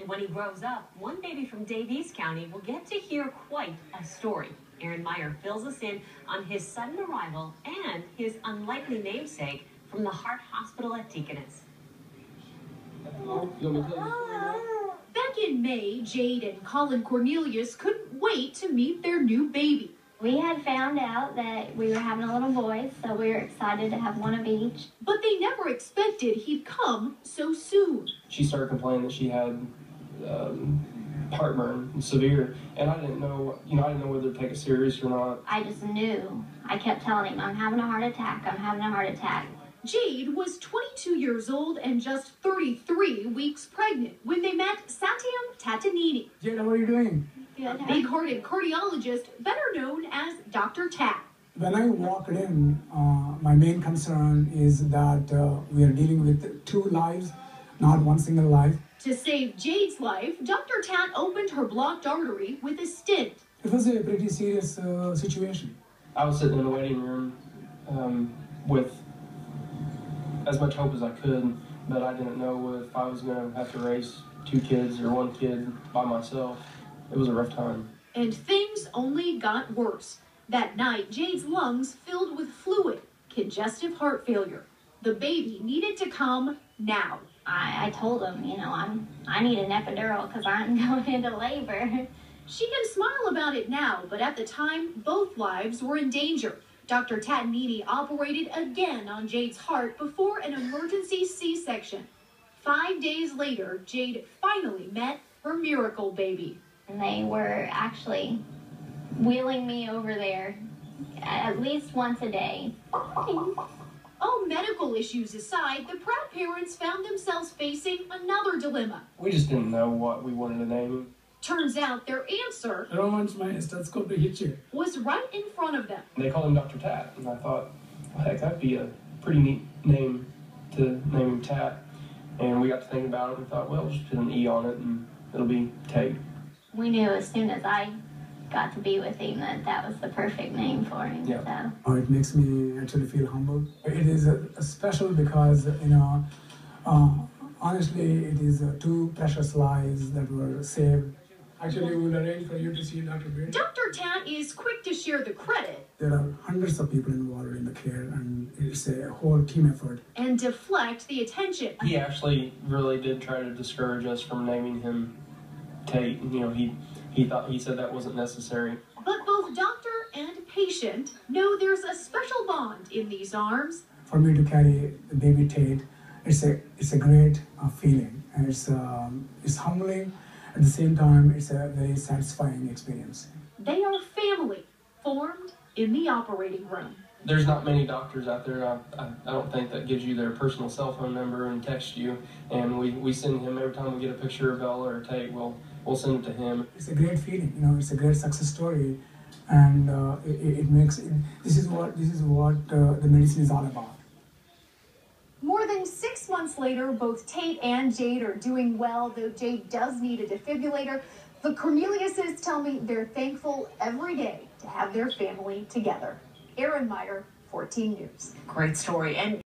And when he grows up, one baby from Dade East County will get to hear quite a story. Aaron Meyer fills us in on his sudden arrival and his unlikely namesake from the Heart Hospital at Deaconess. Back in May, Jade and Colin Cornelius couldn't wait to meet their new baby. We had found out that we were having a little boy, so we were excited to have one of each. But they never expected he'd come so soon. She started complaining that she had heartburn, severe, and I didn't know, I didn't know whether to take it serious or not. I just knew. I kept telling him, I'm having a heart attack, I'm having a heart attack. Jade was 22 years old and just 33 weeks pregnant when they met Tate. Jade, how are you doing? A big-hearted cardiologist, better known as Dr. Tate. When I walked in, my main concern is that we are dealing with two lives, not one single life. To save Jade's life, Dr. Tate opened her blocked artery with a stent. It was a pretty serious situation. I was sitting in the waiting room with as much hope as I could, but I didn't know if I was going to have to raise two kids or one kid by myself. It was a rough time. And things only got worse. That night, Jade's lungs filled with fluid, congestive heart failure. The baby needed to come now. I told him, I need an epidural because I'm going into labor. She can smile about it now, but at the time, both lives were in danger. Dr. Tate operated again on Jade's heart before an emergency C-section. 5 days later, Jade finally met her miracle baby. And they were actually wheeling me over there at least once a day. All medical issues aside, the proud parents found themselves facing another dilemma. We just didn't know what we wanted to name him. Turns out their answer I don't want my stethoscope to hit you. was right in front of them. They called him Dr. Tate, and I thought, well, heck, that'd be a pretty neat name to name him Tate. And we got to thinking about it and thought, well, just put an E on it and it'll be Tate. We knew as soon as I got to be with him that was the perfect name for him. Yeah. So. It makes me actually feel humble. It is special because, honestly, it is two precious lives that were saved. Actually, we will arrange for you to see Dr. Beard. Dr. Tate is quick to share the credit. There are hundreds of people involved in the care, and it's a whole team effort. And deflect the attention. He actually really did try to discourage us from naming him Tate. He said that wasn't necessary. But both doctor and patient know there's a special bond in these arms. For me to carry the baby Tate, it's a great feeling, and it's humbling. At the same time, it's a very satisfying experience. They are family, formed in the operating room. There's not many doctors out there, I don't think, that gives you their personal cell phone number and text you. And we send him, every time we get a picture of Bella or Tate, we'll send it to him. It's a great feeling, it's a great success story, and this is what the medicine is all about. More than 6 months later, both Tate and Jade are doing well, though Jade does need a defibrillator. The Corneliuses tell me they're thankful every day to have their family together. Aaron Meyer, 14 News. Great story. And